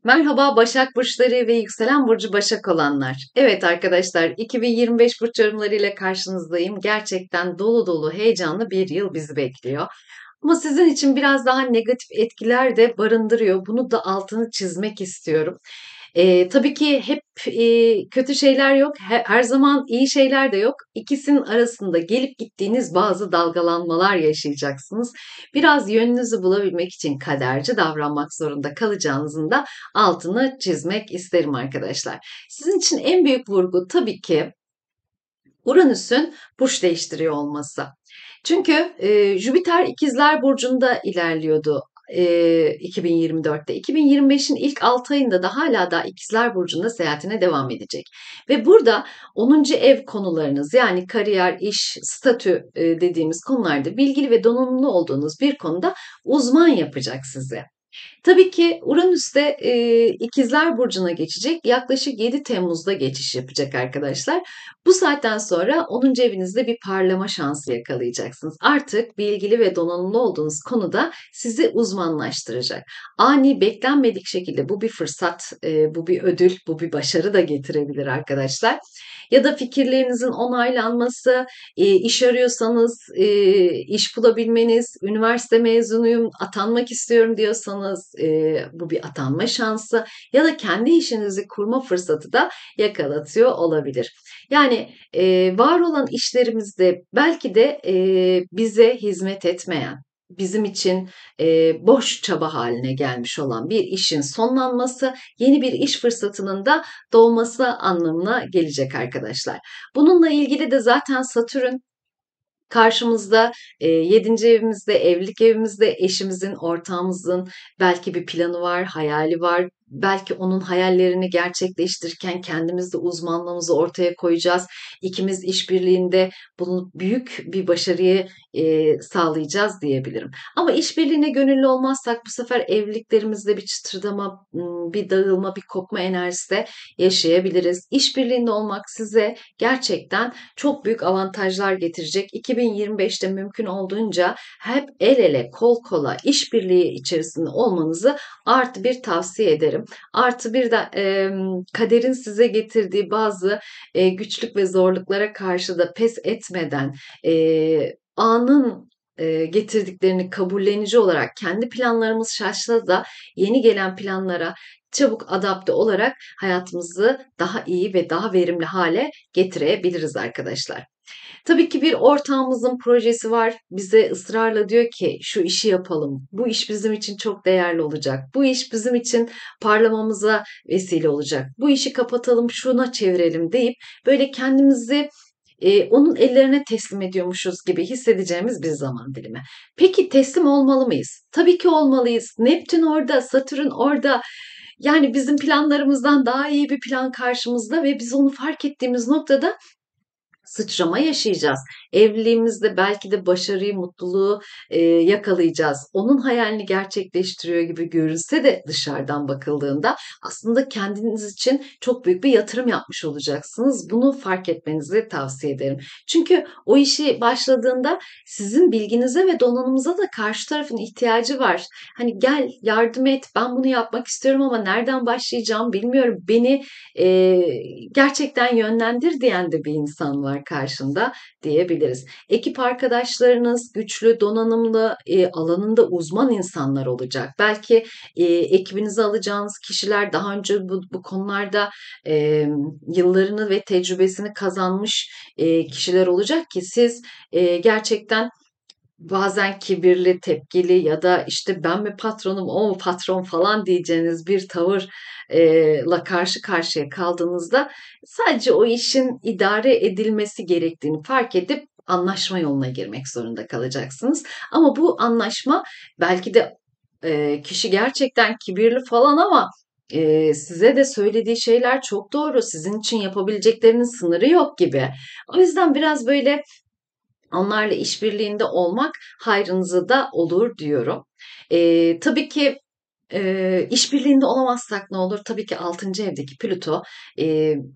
Merhaba Başak Burçları ve yükselen burcu Başak olanlar. Evet arkadaşlar 2025 burç yorumlarıyla karşınızdayım. Gerçekten dolu dolu heyecanlı bir yıl bizi bekliyor. Ama sizin için biraz daha negatif etkiler de barındırıyor. Bunu da altını çizmek istiyorum. Tabii ki hep kötü şeyler yok, her zaman iyi şeyler de yok. İkisinin arasında gelip gittiğiniz bazı dalgalanmalar yaşayacaksınız. Biraz yönünüzü bulabilmek için kaderci davranmak zorunda kalacağınızın da altını çizmek isterim arkadaşlar. Sizin için en büyük vurgu tabii ki Uranüs'ün burç değiştiriyor olması. Çünkü Jüpiter İkizler Burcu'nda ilerliyordu 2024'te. 2025'in ilk 6 ayında da hala da İkizler Burcu'nda seyahatine devam edecek. Ve burada 10. ev konularınız yani kariyer, iş, statü dediğimiz konularda bilgili ve donanımlı olduğunuz bir konuda uzman yapacak sizi. Tabii ki Uranüs de İkizler Burcu'na geçecek. Yaklaşık 7 Temmuz'da geçiş yapacak arkadaşlar. Bu saatten sonra 10. evinizde bir parlama şansı yakalayacaksınız. Artık bilgili ve donanımlı olduğunuz konuda sizi uzmanlaştıracak. Ani, beklenmedik şekilde bu bir fırsat, bu bir ödül, bu bir başarı da getirebilir arkadaşlar. Ya da fikirlerinizin onaylanması, iş arıyorsanız iş bulabilmeniz, üniversite mezunuyum, atanmak istiyorum diyorsanız bu bir atanma şansı ya da kendi işinizi kurma fırsatı da yakalatıyor olabilir. Yani var olan işlerimizde belki de bize hizmet etmeyen, bizim için boş çaba haline gelmiş olan bir işin sonlanması, yeni bir iş fırsatının da doğması anlamına gelecek arkadaşlar. Bununla ilgili de zaten Satürn karşımızda 7. evimizde, evlilik evimizde eşimizin, ortağımızın belki bir planı var, hayali var. Belki onun hayallerini gerçekleştirirken kendimiz de uzmanlığımızı ortaya koyacağız. İkimiz işbirliğinde bunu büyük bir başarıyı sağlayacağız diyebilirim. Ama işbirliğine gönüllü olmazsak bu sefer evliliklerimizde bir çıtırdama, bir dağılma, bir kopma enerjisi de yaşayabiliriz. İşbirliğinde olmak size gerçekten çok büyük avantajlar getirecek. 2025'te mümkün olduğunca hep el ele, kol kola, işbirliği içerisinde olmanızı artı bir tavsiye ederim. Artı bir de kaderin size getirdiği bazı güçlük ve zorluklara karşı da pes etmeden anın getirdiklerini kabullenici olarak kendi planlarımız şaşsa da yeni gelen planlara çabuk adapte olarak hayatımızı daha iyi ve daha verimli hale getirebiliriz arkadaşlar. Tabii ki bir ortağımızın projesi var. Bize ısrarla diyor ki şu işi yapalım. Bu iş bizim için çok değerli olacak. Bu iş bizim için parlamamıza vesile olacak. Bu işi kapatalım, şuna çevirelim deyip böyle kendimizi onun ellerine teslim ediyormuşuz gibi hissedeceğimiz bir zaman dilimi. Peki teslim olmalı mıyız? Tabii ki olmalıyız. Neptün orada, Satürn orada. Yani bizim planlarımızdan daha iyi bir plan karşımızda ve biz onu fark ettiğimiz noktada sıçrama yaşayacağız. Evliliğimizde belki de başarıyı, mutluluğu yakalayacağız. Onun hayalini gerçekleştiriyor gibi görünse de dışarıdan bakıldığında aslında kendiniz için çok büyük bir yatırım yapmış olacaksınız. Bunu fark etmenizi tavsiye ederim. Çünkü o işi başladığında sizin bilginize ve donanımınıza da karşı tarafın ihtiyacı var. Hani gel yardım et, ben bunu yapmak istiyorum ama nereden başlayacağım bilmiyorum. Beni gerçekten yönlendir diyen de bir insan var karşında diyebiliriz. Ekip arkadaşlarınız güçlü, donanımlı, alanında uzman insanlar olacak. Belki ekibinize alacağınız kişiler daha önce bu konularda yıllarını ve tecrübesini kazanmış kişiler olacak ki siz gerçekten bazen kibirli, tepkili ya da işte ben mi patronum, o mu patron falan diyeceğiniz bir tavırla karşı karşıya kaldığınızda sadece o işin idare edilmesi gerektiğini fark edip anlaşma yoluna girmek zorunda kalacaksınız. Ama bu anlaşma belki de kişi gerçekten kibirli falan ama size de söylediği şeyler çok doğru. Sizin için yapabileceklerinin sınırı yok gibi. O yüzden biraz böyle onlarla işbirliğinde olmak hayrınıza da olur diyorum. Tabii ki işbirliğinde olamazsak ne olur? Tabii ki 6. evdeki Plüto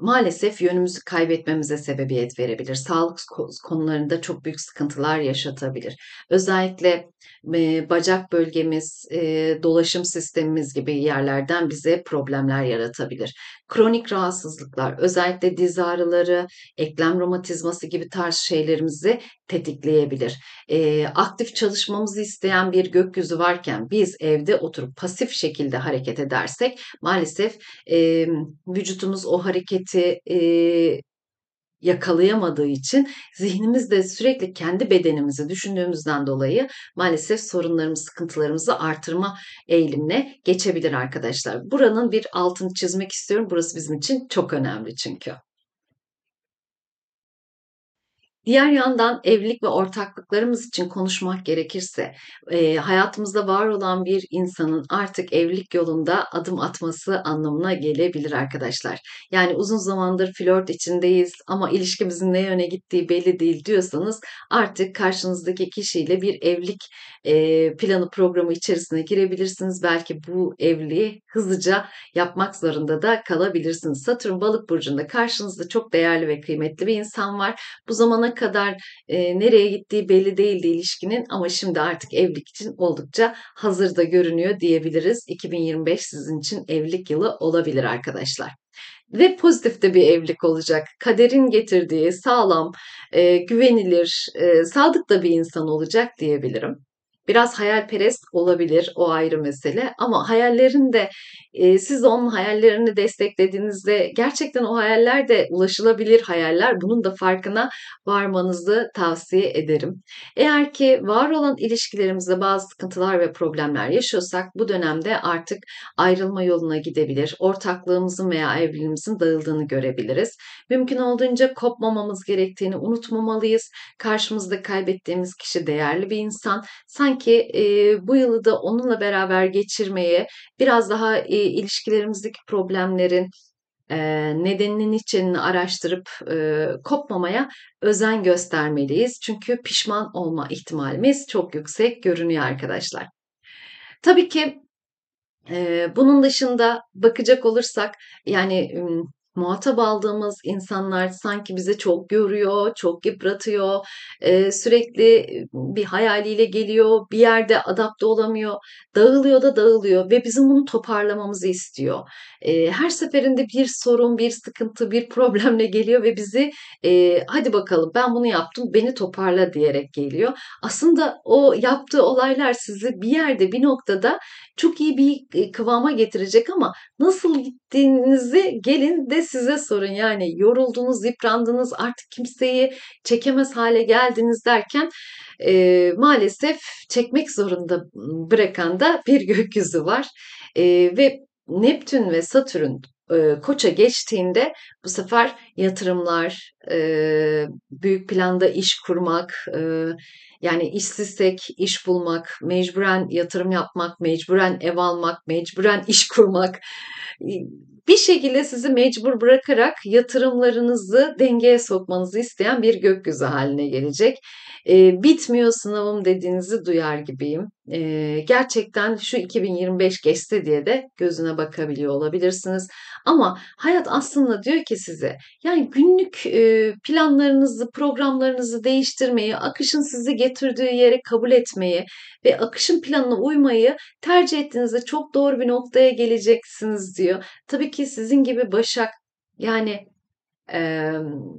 maalesef yönümüzü kaybetmemize sebebiyet verebilir. Sağlık konularında çok büyük sıkıntılar yaşatabilir. Özellikle bacak bölgemiz, dolaşım sistemimiz gibi yerlerden bize problemler yaratabilir. Kronik rahatsızlıklar, özellikle diz ağrıları, eklem romatizması gibi tarz şeylerimizi tetikleyebilir. Aktif çalışmamızı isteyen bir gökyüzü varken biz evde oturup pasif şekilde hareket edersek maalesef vücutumuz o hareketi yakalayamadığı için zihnimiz de sürekli kendi bedenimizi düşündüğümüzden dolayı maalesef sorunlarımız, sıkıntılarımızı artırma eğilimine geçebilir arkadaşlar. Buranın bir altını çizmek istiyorum. Burası bizim için çok önemli çünkü. Diğer yandan evlilik ve ortaklıklarımız için konuşmak gerekirse, hayatımızda var olan bir insanın artık evlilik yolunda adım atması anlamına gelebilir arkadaşlar. Yani uzun zamandır flört içindeyiz ama ilişkimizin ne yöne gittiği belli değil diyorsanız artık karşınızdaki kişiyle bir evlilik planı programı içerisine girebilirsiniz. Belki bu evliliği hızlıca yapmak zorunda da kalabilirsiniz. Satürn Balık burcunda karşınızda çok değerli ve kıymetli bir insan var. Bu zamana kadar nereye gittiği belli değildi ilişkinin ama şimdi artık evlilik için oldukça hazırda görünüyor diyebiliriz. 2025 sizin için evlilik yılı olabilir arkadaşlar. Ve pozitif de bir evlilik olacak. Kaderin getirdiği sağlam, güvenilir, sadık da bir insan olacak diyebilirim. Biraz hayalperest olabilir, o ayrı mesele ama hayallerin de siz onun hayallerini desteklediğinizde gerçekten o hayaller de ulaşılabilir hayaller. Bunun da farkına varmanızı tavsiye ederim. Eğer ki var olan ilişkilerimizde bazı sıkıntılar ve problemler yaşıyorsak bu dönemde artık ayrılma yoluna gidebilir. Ortaklığımızın veya evliliğimizin dağıldığını görebiliriz. Mümkün olduğunca kopmamamız gerektiğini unutmamalıyız. Karşımızda kaybettiğimiz kişi değerli bir insan. Sanki bu yılı da onunla beraber geçirmeye, biraz daha ilişkilerimizdeki problemlerin nedeninin içeriğini araştırıp kopmamaya özen göstermeliyiz. Çünkü pişman olma ihtimalimiz çok yüksek görünüyor arkadaşlar. Tabii ki bunun dışında bakacak olursak yani muhatap aldığımız insanlar sanki bizi çok yoruyor, çok yıpratıyor, sürekli bir hayaliyle geliyor, bir yerde adapte olamıyor, dağılıyor da dağılıyor ve bizim bunu toparlamamızı istiyor. Her seferinde bir sorun, bir sıkıntı, bir problemle geliyor ve bizi hadi bakalım ben bunu yaptım, beni toparla diyerek geliyor. Aslında o yaptığı olaylar sizi bir yerde, bir noktada çok iyi bir kıvama getirecek ama nasıl gittiğinizi gelin de size sorun. Yani yoruldunuz, yıprandınız, artık kimseyi çekemez hale geldiniz derken maalesef çekmek zorunda bırakan da bir gökyüzü var. Ve Neptün ve Satürn Koça geçtiğinde bu sefer yatırımlar, büyük planda iş kurmak, yani işsizsek iş bulmak, mecburen yatırım yapmak, mecburen ev almak, mecburen iş kurmak, bir şekilde sizi mecbur bırakarak yatırımlarınızı dengeye sokmanızı isteyen bir gökyüzü haline gelecek. Bitmiyor sınavım dediğinizi duyar gibiyim. Gerçekten şu 2025 geçti diye de gözüne bakabiliyor olabilirsiniz. Ama hayat aslında diyor ki size yani günlük planlarınızı, programlarınızı değiştirmeyi, akışın sizi getirdiği yere kabul etmeyi ve akışın planına uymayı tercih ettiğinizde çok doğru bir noktaya geleceksiniz diyor. Tabii ki sizin gibi Başak yani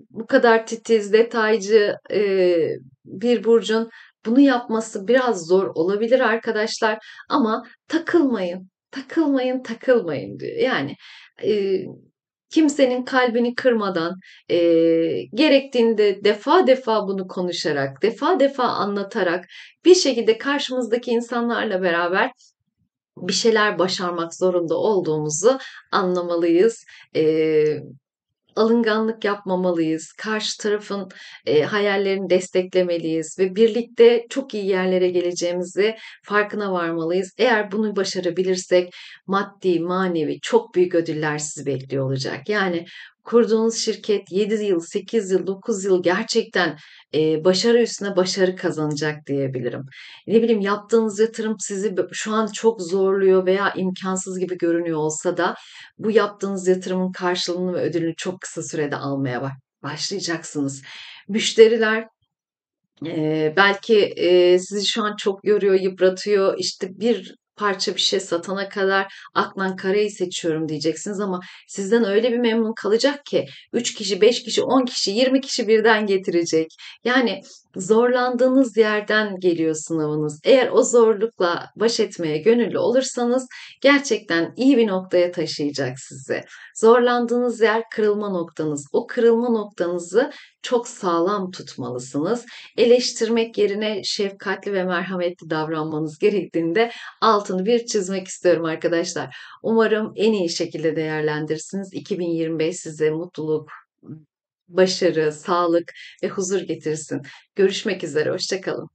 bu kadar titiz, detaycı bir burcun bunu yapması biraz zor olabilir arkadaşlar ama takılmayın, takılmayın, takılmayın diyor. Yani eee, kimsenin kalbini kırmadan, gerektiğinde defa defa bunu konuşarak, defa defa anlatarak bir şekilde karşımızdaki insanlarla beraber bir şeyler başarmak zorunda olduğumuzu anlamalıyız. Eee Alınganlık yapmamalıyız. Karşı tarafın hayallerini desteklemeliyiz ve birlikte çok iyi yerlere geleceğimizi farkına varmalıyız. Eğer bunu başarabilirsek maddi, manevi çok büyük ödüller sizi bekliyor olacak. Yani Kurduğunuz şirket 7 yıl, 8 yıl, 9 yıl gerçekten başarı üstüne başarı kazanacak diyebilirim. Ne bileyim yaptığınız yatırım sizi şu an çok zorluyor veya imkansız gibi görünüyor olsa da bu yaptığınız yatırımın karşılığını ve ödülünü çok kısa sürede almaya başlayacaksınız. Müşteriler belki, sizi şu an çok yoruyor, yıpratıyor, işte, bir parça bir şey satana kadar "Akmen Kara'yı seçiyorum." diyeceksiniz ama sizden öyle bir memnun kalacak ki 3 kişi, 5 kişi, 10 kişi, 20 kişi birden getirecek. Yani zorlandığınız yerden geliyor sınavınız. Eğer o zorlukla baş etmeye gönüllü olursanız gerçekten iyi bir noktaya taşıyacak sizi. Zorlandığınız yer kırılma noktanız. O kırılma noktanızı çok sağlam tutmalısınız. Eleştirmek yerine şefkatli ve merhametli davranmanız gerektiğini de altını bir çizmek istiyorum arkadaşlar. Umarım en iyi şekilde değerlendirirsiniz. 2025 size mutluluk, başarı, sağlık ve huzur getirsin. Görüşmek üzere, hoşça kalın.